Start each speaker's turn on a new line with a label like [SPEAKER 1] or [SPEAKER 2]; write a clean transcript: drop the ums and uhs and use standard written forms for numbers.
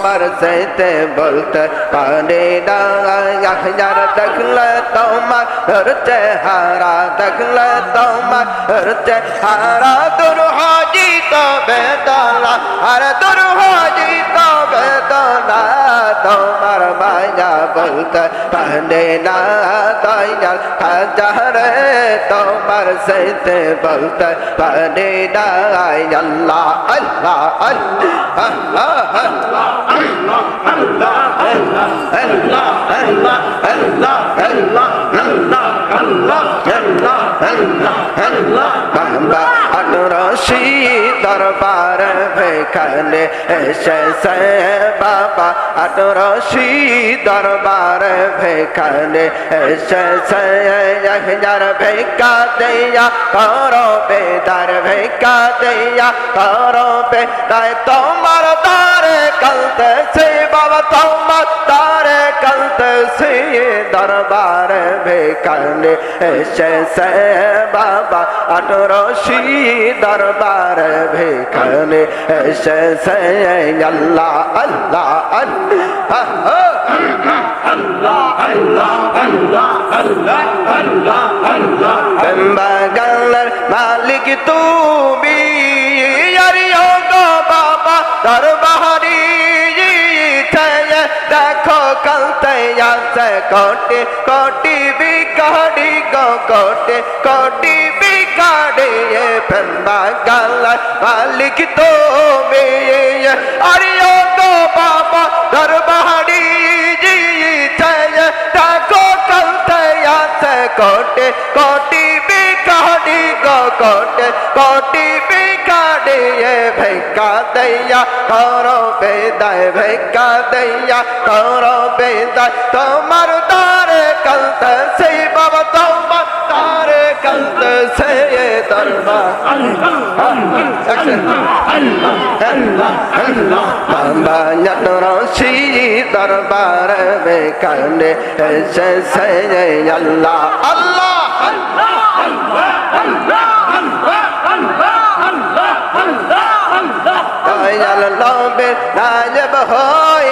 [SPEAKER 1] তোমার সাথে বলতে পারি না ইয়ার দেখলে তোমার চেহারা দেখলে তোমার চেহারা দূর হাজিত বেদনা আর দূর হাজিত বেদনা তোমার মায়া বলতে পারি না দয়াল হাজারে তোমার সাথে বলতে পারি না আল্লাহ আল্লাহ আল্লাহ আল্লাহ আল্লাহ আল্লাহ আল্লাহ আল্লাহ আল্লাহ আল্লাহ আল্লাহ আল্লাহ আল্লাহ আল্লাহ আল্লাহ বাবা আটরশি দরবার ভেখানে এসেছে বাবা আটরশি দরবার ভেখানে এসেছে যার ভেকা দেয়া করো বেদার ভেকা দেয়া করো বেদার তোমার তারে কলতেছে বাবা তোমার তারে কলতেছে দরবার ভেখানে এসেছে বাবা আটরশি দরবার ভেখানে এসেছে আল্লাহ আল্লাহ আল্লাহ আল্লাহ আল্লাহ আল্লাহ আল্লাহ আল্লাহ আল্লাহ বাগানের মালিক তুমি আরিও গো বাবা দরবারি দেখো কলতে আছে কোটি কোটি বিকাড়ি গো কোটি কোটি বিকাড়ি বাগানের মালিক তুমি আরিও গো বাবা দরবারি দেখো কলতে আছে কোটি কোটি বিকাড়ি গো কোটি কোটি বিকাড়ি ভেকা দয়া করো বেদায় ভেকা দয়া করো বেদায় তোমার তারে কলতে সেই বাবা তোমার তারে কলতে সে দরবার বাবা নরসি দরবার বেকানে এসেছে আল্লাহ আল্লাহ আল্লাহ আল্লাহ আল্লাহ আল্লাহ আল্লাহ আল্লাহ আল্লাহ দয়াল লবে নাজব হই